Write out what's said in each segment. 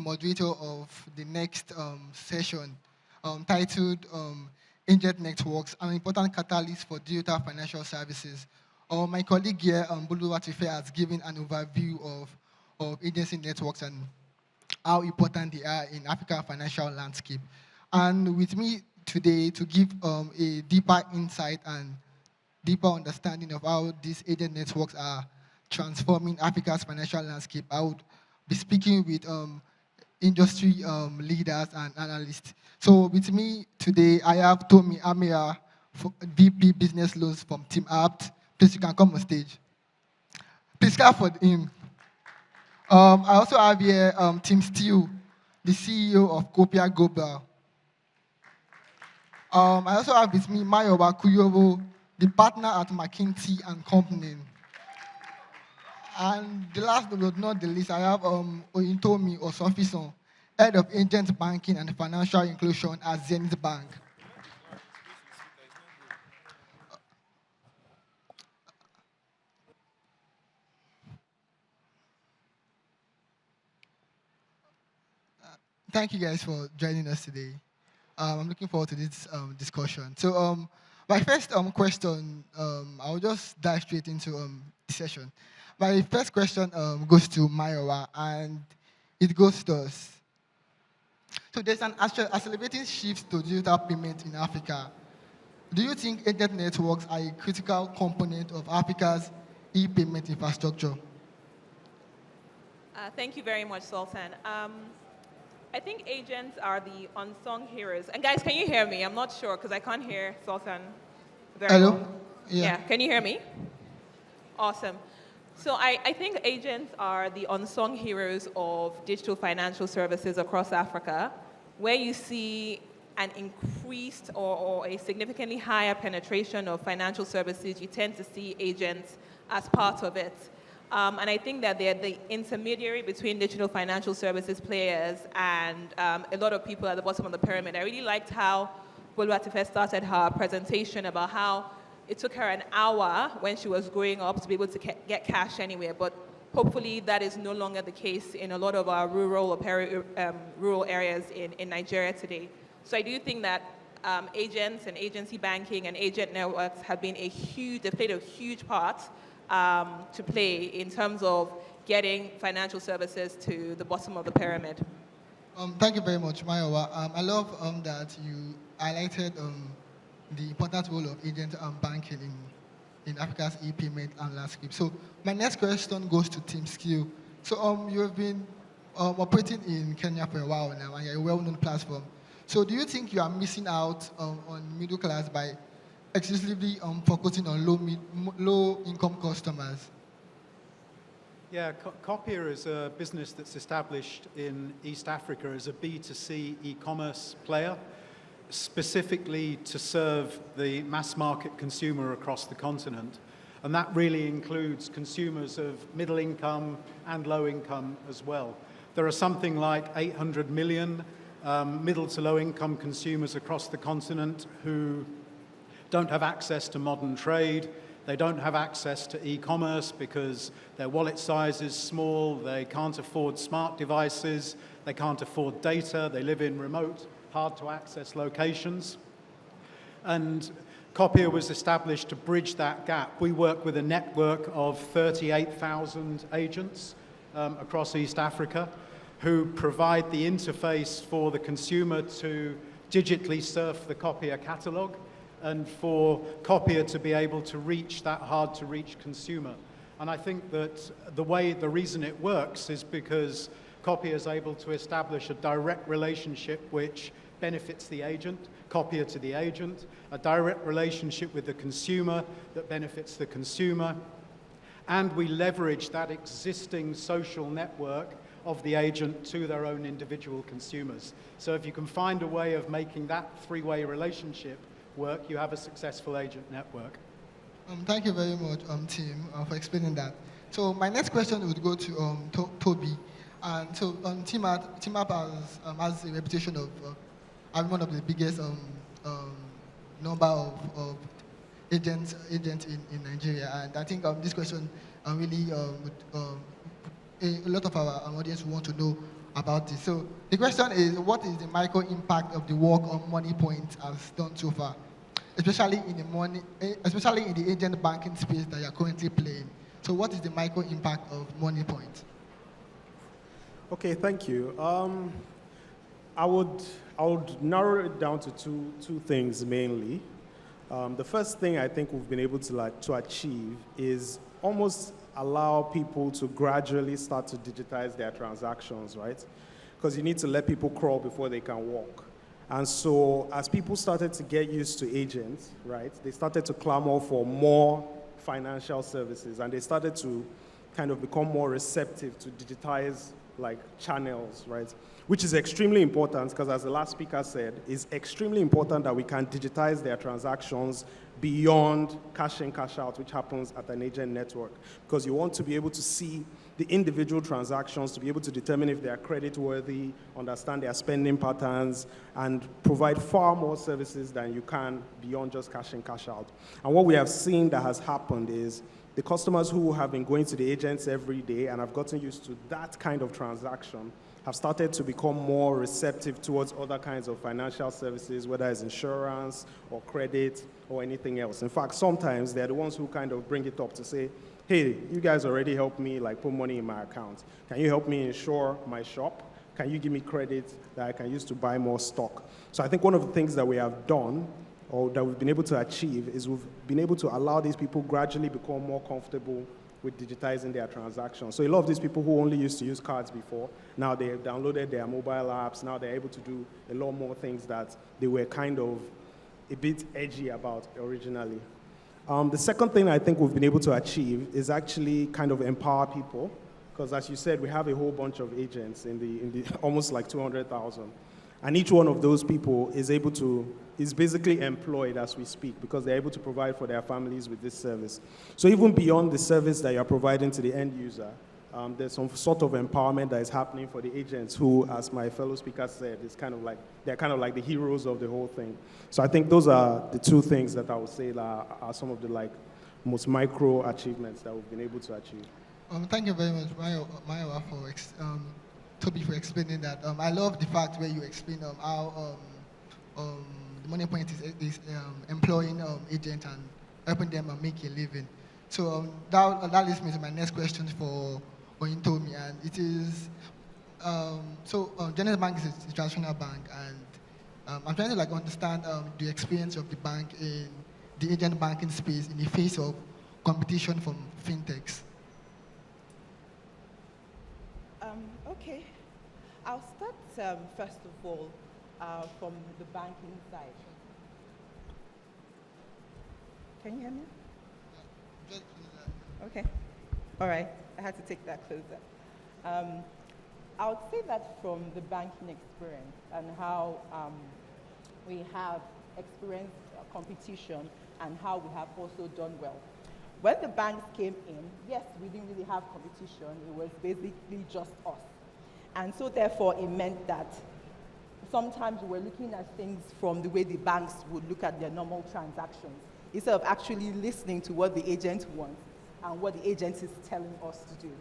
moderator of the next session titled Agent Networks, an important catalyst for digital financial services. My colleague here, Bulu Atife, has given an overview of agency networks and how important they are in African financial landscape. And with me today to give a deeper insight and deeper understanding of how these agent networks are transforming Africa's financial landscape, I would be speaking with industry leaders and analysts. So with me today, I have Tobi Amira, VP Business Loans from TeamApt. Please, you can come on stage. Please clap for him. I also have here Tim Steele, the CEO of Copia Global. I also have with me Mayowa Kuyoro, the partner at McKinsey Company. And the last but not the least, I have Oyintomi Osofisan, Head of Agent Banking and Financial Inclusion at Zenith Bank. Thank you guys for joining us today. I'm looking forward to this discussion. So my first question, I'll just dive straight into the session. My first question goes to Mayowa, and it goes to us. So there's an accelerating shift to digital payment in Africa. Do you think agent networks are a critical component of Africa's e-payment infrastructure? Thank you very much, Sultan. I think agents are the unsung heroes. And guys, can you hear me? I'm not sure because I can't hear Sultan very Hello? well. Yeah. Can you hear me? Awesome. So I think agents are the unsung heroes of digital financial services across Africa, where you see an increased or a significantly higher penetration of financial services. You tend to see agents as part of it. And I think that they're the intermediary between digital financial services players and a lot of people at the bottom of the pyramid. I really liked how Bolu Atife started her presentation about how it took her an hour when she was growing up to be able to get cash anywhere, but hopefully that is no longer the case in a lot of our rural areas in Nigeria today. So I do think that agents and agency banking and agent networks have been they've played a huge part to play in terms of getting financial services to the bottom of the pyramid. Thank you very much, Mayowa. I love that you highlighted the important role of agent banking in Africa's e-payment and landscape. So my next question goes to Tim Steele. So you have been operating in Kenya for a while now, and you're a well-known platform. So do you think you are missing out on middle class by exclusively focusing on low-income customers? Yeah, Copia is a business that's established in East Africa as a B2C e-commerce player, specifically to serve the mass market consumer across the continent. And that really includes consumers of middle income and low income as well. There are something like 800 million middle to low income consumers across the continent who don't have access to modern trade. They don't have access to e-commerce because their wallet size is small, they can't afford smart devices, they can't afford data, they live in remote, hard-to-access locations. And Copia was established to bridge that gap. We work with a network of 38,000 agents across East Africa who provide the interface for the consumer to digitally surf the Copia catalog and for Copia to be able to reach that hard-to-reach consumer. And I think that the reason it works is because Copia is able to establish a direct relationship which benefits the agent, Copia to the agent, a direct relationship with the consumer that benefits the consumer, and we leverage that existing social network of the agent to their own individual consumers. So if you can find a way of making that three-way relationship work, you have a successful agent network. Thank you very much, Tim, for explaining that. So my next question would go to Tobi. And so TeamApt has a reputation of having one of the biggest number of agents in Nigeria. And I think this question really a lot of our audience want to know about this. So the question is, what is the micro impact of the work on Moneypoint has done so far, especially in especially in the agent banking space that you're currently playing? So what is the micro impact of Moneypoint? Okay, thank you. I would narrow it down to two things mainly. The first thing I think we've been able to achieve is almost allow people to gradually start to digitize their transactions, right? Because you need to let people crawl before they can walk. And so as people started to get used to agents, right, they started to clamor for more financial services, and they started to kind of become more receptive to digitize like channels, right? Which is extremely important because, as the last speaker said, it's extremely important that we can digitize their transactions beyond cash in, cash out, which happens at an agent network. Because you want to be able to see the individual transactions, to be able to determine if they are creditworthy, understand their spending patterns, and provide far more services than you can beyond just cash in, cash out. And what we have seen that has happened is the customers who have been going to the agents every day and have gotten used to that kind of transaction have started to become more receptive towards other kinds of financial services, whether it's insurance or credit or anything else. In fact, sometimes they're the ones who kind of bring it up to say, hey, you guys already helped me like put money in my account. Can you help me insure my shop? Can you give me credit that I can use to buy more stock? So I think one of the things that we have done or that we've been able to achieve is we've been able to allow these people gradually become more comfortable with digitizing their transactions. So a lot of these people who only used to use cards before, now they have downloaded their mobile apps, now they're able to do a lot more things that they were kind of a bit edgy about originally. The second thing I think we've been able to achieve is actually kind of empower people, because as you said, we have a whole bunch of agents in the almost like 200,000. And each one of those people is basically employed as we speak because they're able to provide for their families with this service. So even beyond the service that you're providing to the end user, there's some sort of empowerment that is happening for the agents who, as my fellow speaker said, they're kind of like the heroes of the whole thing. So I think those are the two things that I would say that are some of the like most micro achievements that we've been able to achieve. Thank you very much, Mayowa, Tobi, for explaining that. I love the fact where you explain how the Moneypoint is employing agents and helping them make a living. So that leads me to my next question for Oyintomi, and it is, Zenith Bank is a traditional bank, and I'm trying to like understand the experience of the bank in the agent banking space in the face of competition from fintechs. Okay, I'll start first of all from the banking side. Can you hear me? Okay, all right, I had to take that closer. I would say that from the banking experience and how we have experienced competition and how we have also done well. When the banks came in, yes, we didn't really have competition. It was basically just us. And so therefore, it meant that sometimes we were looking at things from the way the banks would look at their normal transactions, instead of actually listening to what the agent wants and what the agent is telling us to do.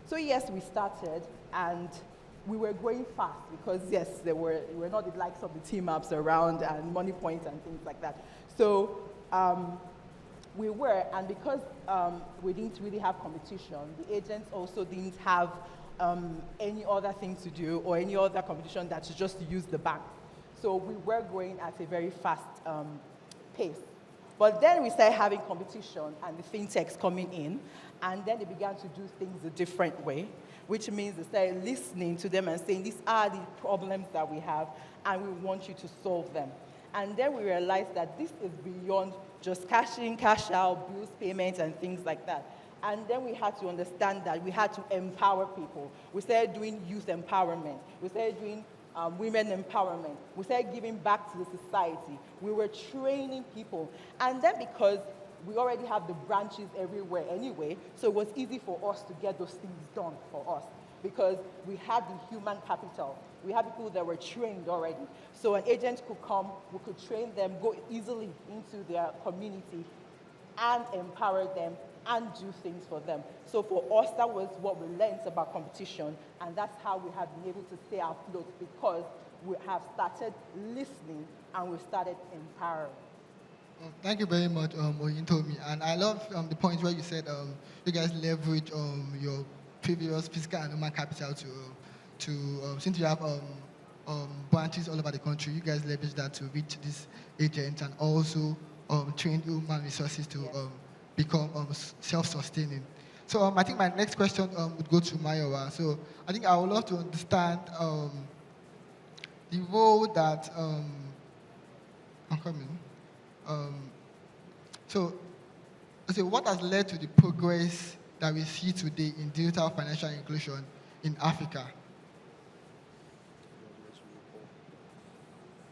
So yes, we started, and we were going fast because yes, we were not the likes of the TeamApts around and Moneypoint and things like that. So we were, and because we didn't really have competition, the agents also didn't have any other thing to do or any other competition that to just use the bank. So we were growing at a very fast pace. But then we started having competition and the fintechs coming in, and then they began to do things a different way, which means they started listening to them and saying, these are the problems that we have, and we want you to solve them. And then we realized that this is beyond just cash in, cash out, bills, payments, and things like that. And then we had to understand that we had to empower people. We started doing youth empowerment. We started doing women empowerment. We started giving back to the society. We were training people. And then because we already have the branches everywhere anyway, so it was easy for us to get those things done for us because we had the human capital. We had people that were trained already. So an agent could come, we could train them, go easily into their community and empower them and do things for them. So for us, that was what we learned about competition, and that's how we have been able to stay afloat, because we have started listening and we started empowering. Thank you very much, Oyintomi. And I love the point where you said you guys leverage your previous physical and human capital since you have branches all over the country, you guys leverage that to reach these agents and also train human resources to become self-sustaining. So I think my next question would go to Mayowa. So I think I would love to understand the role that I'm coming. So what has led to the progress that we see today in digital financial inclusion in Africa?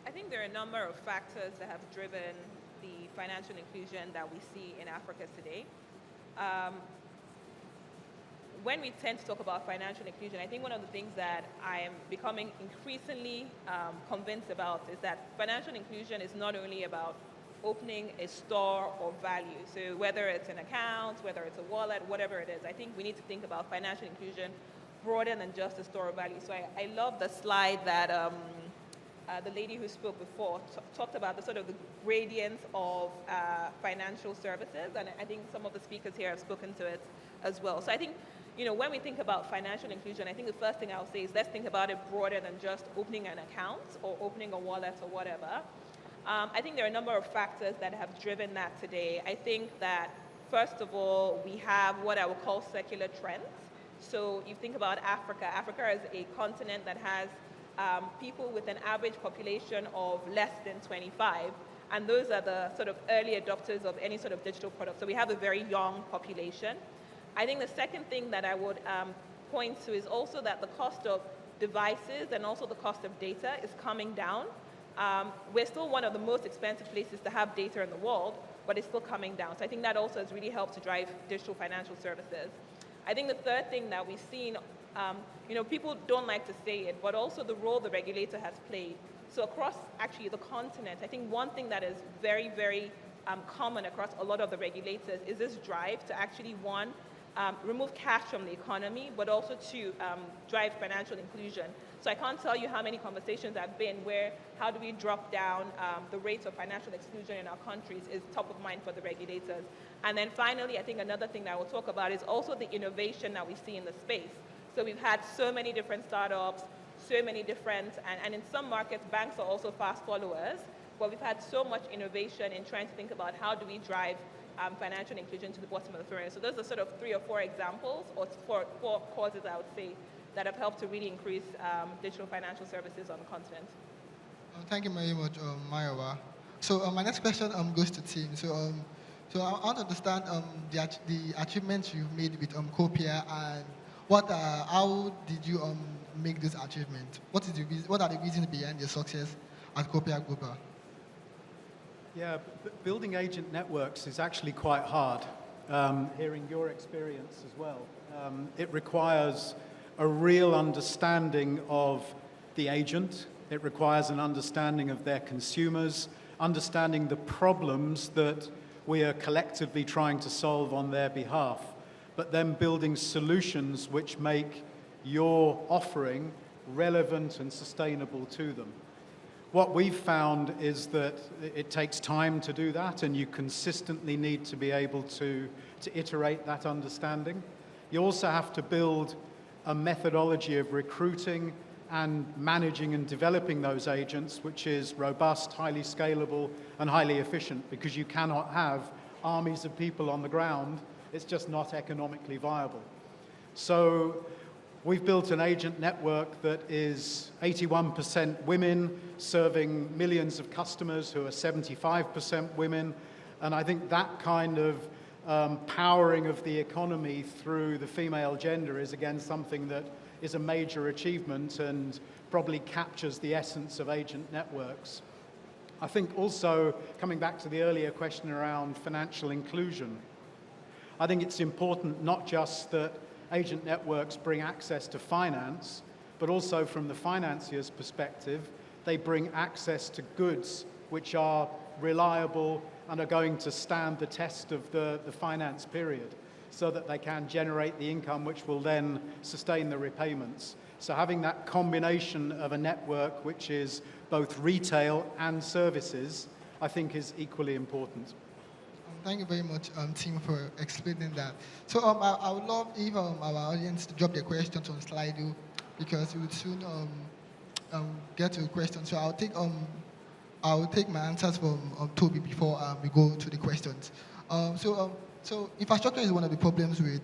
I think there are a number of factors that have driven the financial inclusion that we see in Africa today. When we tend to talk about financial inclusion, I think one of the things that I am becoming increasingly convinced about is that financial inclusion is not only about opening a store or value. So whether it's an account, whether it's a wallet, whatever it is, I think we need to think about financial inclusion broader than just a store of value. So I love the slide that the lady who spoke before talked about the sort of the gradients of financial services, and I think some of the speakers here have spoken to it as well. So I think, when we think about financial inclusion, I think the first thing I'll say is let's think about it broader than just opening an account or opening a wallet or whatever. I think there are a number of factors that have driven that today. I think that, first of all, we have what I would call secular trends. So you think about Africa. Africa is a continent that has people with an average population of less than 25, and those are the sort of early adopters of any sort of digital product. So we have a very young population. I think the second thing that I would point to is also that the cost of devices and also the cost of data is coming down. We're still one of the most expensive places to have data in the world, but it's still coming down. So I think that also has really helped to drive digital financial services. I think the third thing that we've seen, people don't like to say it, but also the role the regulator has played. So across actually the continent, I think one thing that is very, very common across a lot of the regulators is this drive to actually, one, remove cash from the economy, but also to drive financial inclusion. So I can't tell you how many conversations I've been where how do we drop down the rates of financial exclusion in our countries is top of mind for the regulators. And then finally, I think another thing that I will talk about is also the innovation that we see in the space. So we've had so many different startups, so many different, and in some markets, banks are also fast followers, but we've had so much innovation in trying to think about how do we drive financial inclusion to the bottom of the pyramid. So those are sort of 3 or 4 examples, or four causes, I would say, that have helped to really increase digital financial services on the continent. Thank you very much, Mayowa. So my next question goes to Tim. So I want to understand the achievements you've made with Copia, and how did you make this achievement? What are the reasons behind your success at Copia Global? Yeah, building agent networks is actually quite hard. Hearing your experience as well, it requires a real understanding of the agent. It requires an understanding of their consumers, understanding the problems that we are collectively trying to solve on their behalf, but then building solutions which make your offering relevant and sustainable to them. What we've found is that it takes time to do that, and you consistently need to be able to iterate that understanding. You also have to build a methodology of recruiting and managing and developing those agents, which is robust, highly scalable, and highly efficient, because you cannot have armies of people on the ground. It's just not economically viable. So we've built an agent network that is 81% women, serving millions of customers who are 75% women. And I think that kind of powering of the economy through the female gender is, again, something that is a major achievement and probably captures the essence of agent networks. I think also, coming back to the earlier question around financial inclusion, I think it's important not just that agent networks bring access to finance, but also from the financier's perspective, they bring access to goods which are reliable, and are going to stand the test of the finance period, so that they can generate the income which will then sustain the repayments. So having that combination of a network which is both retail and services, I think is equally important. Thank you very much, team, for explaining that. So I would love if our audience to drop their questions on Slido, because we would soon get to the questions. So I'll take my answers from Toby before we go to the questions. So infrastructure is one of the problems with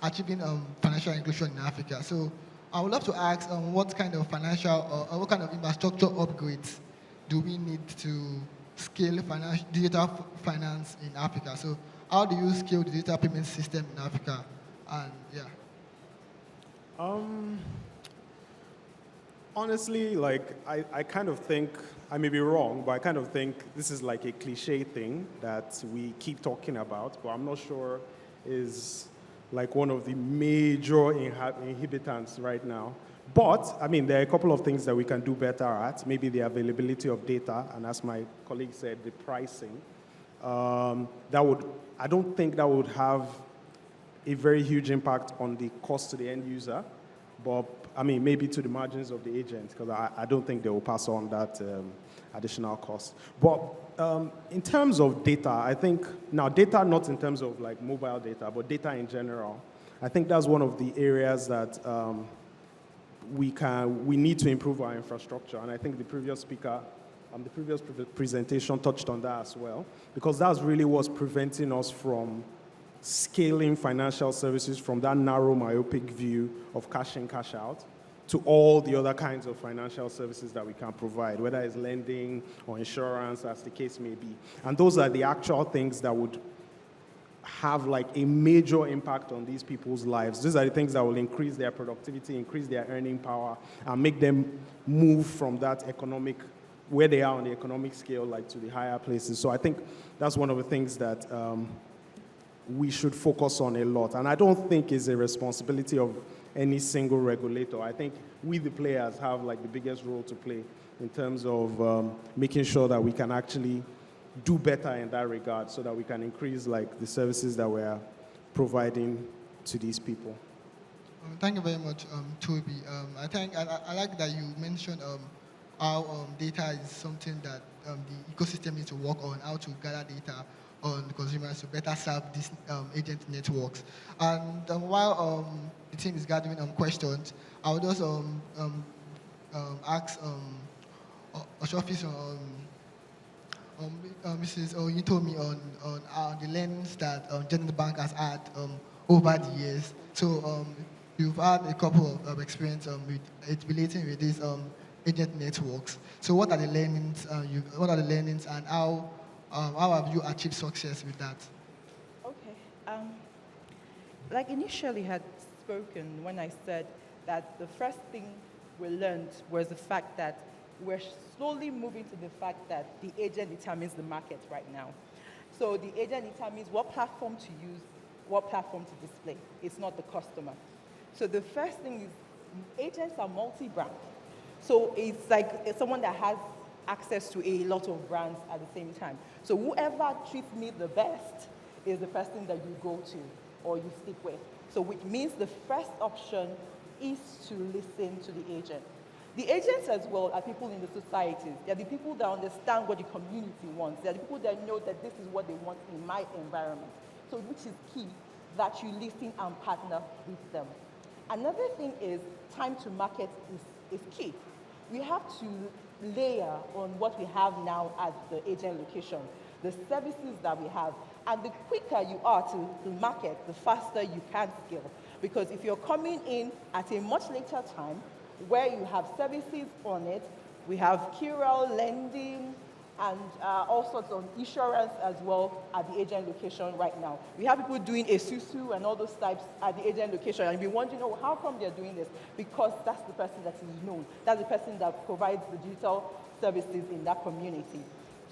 achieving financial inclusion in Africa. So I would love to ask what kind of financial or what kind of infrastructure upgrades do we need to scale digital finance in Africa? So how do you scale the digital payment system in Africa? And yeah. Honestly, like, I kind of think, I may be wrong, but I kind of think this is like a cliche thing that we keep talking about, but I'm not sure is like one of the major inhibitants right now. But, I mean, there are a couple of things that we can do better at. Maybe the availability of data, and as my colleague said, the pricing. I don't think that would have a very huge impact on the cost to the end user, but I mean, maybe to the margins of the agent, because I don't think they will pass on that additional cost. But in terms of data, I think, now data not in terms of like mobile data, but data in general, I think that's one of the areas that we need to improve our infrastructure. And I think the previous speaker, the previous presentation touched on that as well, because that's really what's preventing us from scaling financial services from that narrow, myopic view of cash in, cash out to all the other kinds of financial services that we can provide, whether it's lending or insurance, as the case may be. And those are the actual things that would have like a major impact on these people's lives. These are the things that will increase their productivity, increase their earning power, and make them move from that economic, where they are on the economic scale, like to the higher places. So I think that's one of the things that we should focus on a lot. And I don't think it's a responsibility of any single regulator. I think we, the players, have like the biggest role to play in terms of making sure that we can actually do better in that regard, so that we can increase like the services that we're providing to these people. Thank you very much, Toby. I think I like that you mentioned how data is something that the ecosystem needs to work on, how to gather data on the consumers to better serve these agent networks. And while the team is gathering questions, I would also ask Osofisan, Mrs. Oyintomi on the learnings that Zenith Bank has had over the years. So you've had a couple of experience with it relating with these agent networks. So what are the learnings? And how have you achieved success with that? Okay. Like initially had spoken when I said that the first thing we learned was the fact that we're slowly moving to the fact that the agent determines the market right now. So the agent determines what platform to use, what platform to display. It's not the customer. So the first thing is agents are multi-brand. So it's like it's someone that has access to a lot of brands at the same time. So whoever treats me the best is the person that you go to or you stick with. So which means the first option is to listen to the agent. The agents as well are people in the societies. They're the people that understand what the community wants. They're the people that know that this is what they want in my environment. So which is key, that you listen and partner with them. Another thing is time to market is key. We have to layer on what we have now at the agent location, the services that we have. And the quicker you are to market, the faster you can scale. Because if you're coming in at a much later time, where you have services on it, we have QRL, lending, and all sorts of insurance as well at the agent location right now. We have people doing Esusu and all those types at the agent location, and we want to know how come they're doing this? Because that's the person that is known. That's the person that provides the digital services in that community.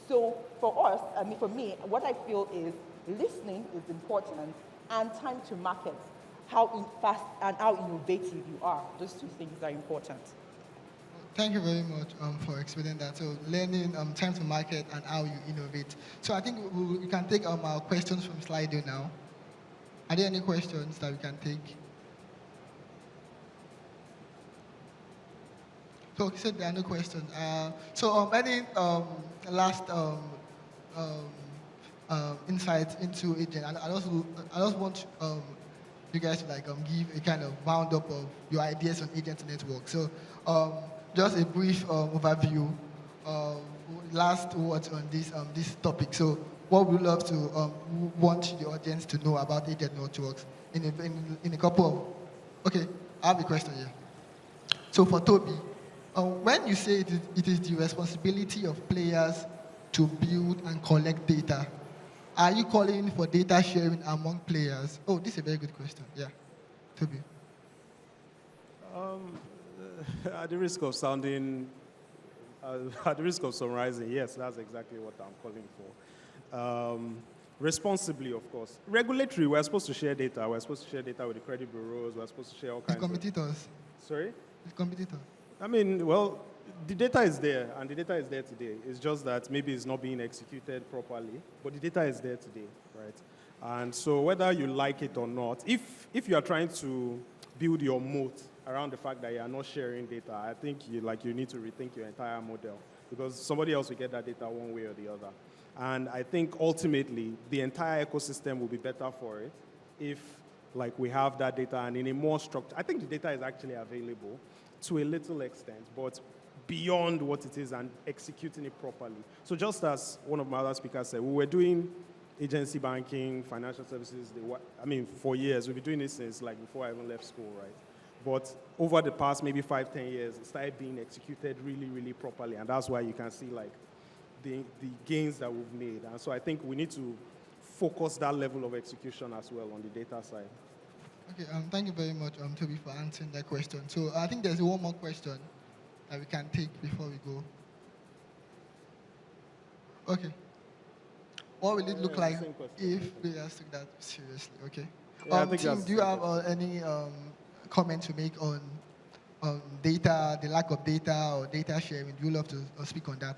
So for us, I mean for me, what I feel is listening is important and time to market. How fast and how innovative you are. Those two things are important. Thank you very much for explaining that. So learning time to market and how you innovate. So I think we can take our questions from Slido now. Are there any questions that we can take? So he said there are no questions. Any last um, insights into agent? I just want you guys to give a kind of roundup of your ideas on agent network. So just a brief overview. Last words on this topic. So what we love to want the audience to know about agent networks in a couple of. Okay, I have a question here. So for Tobi, when you say it is the responsibility of players to build and collect data, are you calling for data sharing among players? Oh, this is a very good question. Yeah, Tobi. At the risk of sounding, at the risk of summarizing, yes, that's exactly what I'm calling for. Responsibly, of course. Regulatory, we're supposed to share data. We're supposed to share data with the credit bureaus. We're supposed to share all kinds With competitors. Sorry? With competitors. I mean, well, the data is there, and the data is there today. It's just that maybe it's not being executed properly, but the data is there today, right? And so whether you like it or not, if you are trying to build your moat around the fact that you are not sharing data, I think you need to rethink your entire model, because somebody else will get that data one way or the other. And I think ultimately the entire ecosystem will be better for it if we have that data and in a more structured. I think the data is actually available to a little extent, but beyond what it is and executing it properly. So just as one of my other speakers said, we were doing agency banking, financial services, for years. We've been doing this since before I even left school, right? But over the past maybe 5-10 years, it started being executed really, really properly, and that's why you can see the gains that we've made. And so I think we need to focus that level of execution as well on the data side. Okay, thank you very much, Tobi, for answering that question. So I think there's one more question that we can take before we go. Okay. What will it look like if we just took that seriously? Okay. Yeah, I think Tim, do you have any comment to make on data, the lack of data or data sharing? Would you love to speak on that?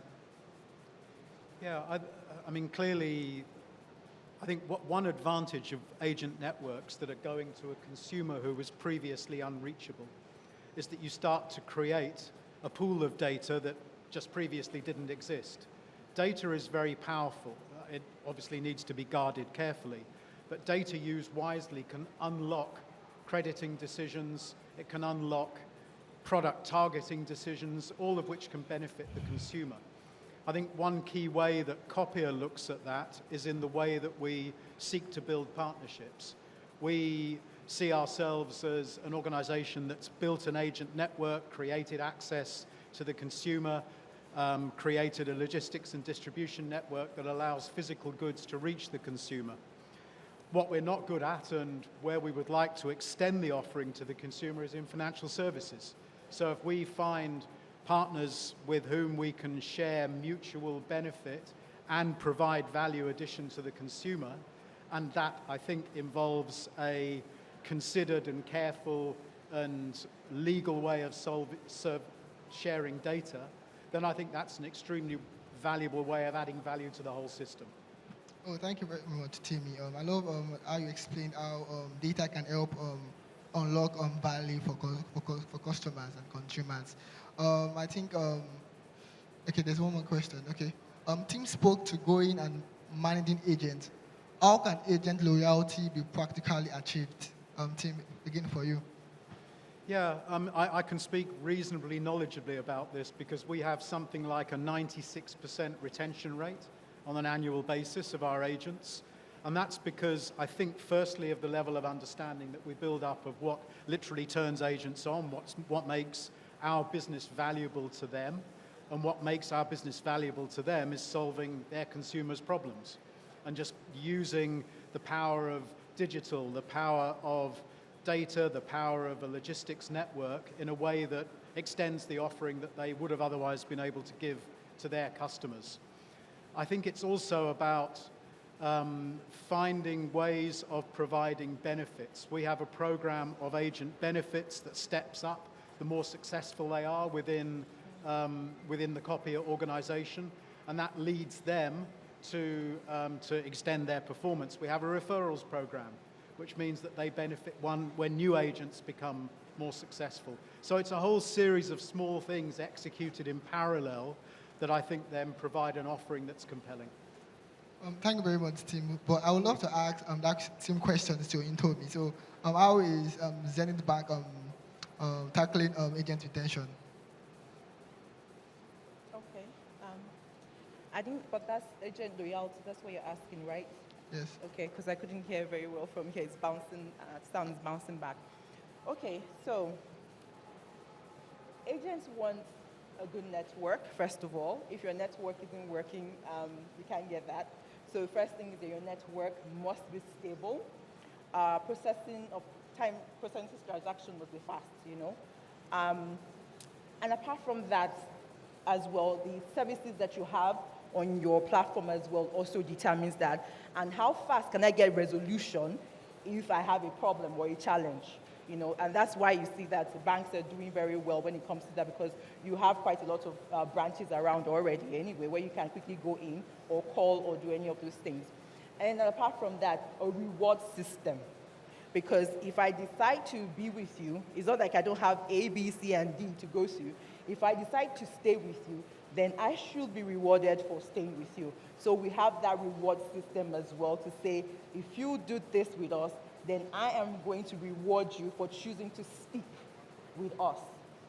Yeah, I mean, clearly, I think one advantage of agent networks that are going to a consumer who was previously unreachable is that you start to create a pool of data that just previously didn't exist. Data is very powerful. It obviously needs to be guarded carefully, but data used wisely can unlock crediting decisions, it can unlock product targeting decisions, all of which can benefit the consumer. I think one key way that Copia looks at that is in the way that we seek to build partnerships. We see ourselves as an organization that's built an agent network, created access to the consumer, created a logistics and distribution network that allows physical goods to reach the consumer. What we're not good at and where we would like to extend the offering to the consumer is in financial services. So if we find partners with whom we can share mutual benefit and provide value addition to the consumer, and that, I think, involves a considered and careful and legal way of sharing data, then I think that's an extremely valuable way of adding value to the whole system. Oh, thank you very much, Timmy. I love how you explained how data can help unlock value for customers and consumers. I think, okay, there's one more question. Okay, Tim spoke to going and managing agents. How can agent loyalty be practically achieved? Tim, begin for you. Yeah, I can speak reasonably knowledgeably about this because we have something like a 96% retention rate on an annual basis of our agents. And that's because I think, firstly, of the level of understanding that we build up of what literally turns agents on, what makes our business valuable to them. And what makes our business valuable to them is solving their consumers' problems and just using the power of digital, the power of data, the power of a logistics network in a way that extends the offering that they would have otherwise been able to give to their customers. I think it's also about finding ways of providing benefits. We have a program of agent benefits that steps up the more successful they are within within the Copia organization, and that leads them to extend their performance. We have a referrals program, which means that they benefit when new agents become more successful. So it's a whole series of small things executed in parallel that I think then provide an offering that's compelling. Thank you very much, Tim. But I would love to ask that same questions to Oyintomi. So how is Zenith Bank tackling agent retention? Okay. I think, but that's agent loyalty. That's what you're asking, right? Yes. Okay, because I couldn't hear very well from here. It's bouncing, sounds bouncing back. Okay, so agents want a good network, first of all. If your network isn't working, you can't get that. So the first thing is that your network must be stable. Processing transaction must be fast, you know. And apart from that, as well, the services that you have on your platform as well also determines that. And how fast can I get resolution if I have a problem or a challenge? You know, and that's why you see that the banks are doing very well when it comes to that, because you have quite a lot of branches around already anyway, where you can quickly go in or call or do any of those things. And apart from that, a reward system. Because if I decide to be with you, it's not like I don't have A, B, C, and D to go to. If I decide to stay with you, then I should be rewarded for staying with you. So we have that reward system as well to say, if you do this with us, then I am going to reward you for choosing to stick with us.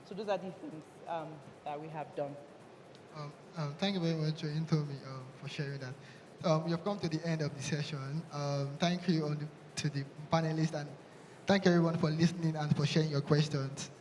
So those are the things that we have done. Thank you very much, Oyintomi, for sharing that. We have come to the end of the session. Thank you to the panelists, and thank everyone for listening and for sharing your questions.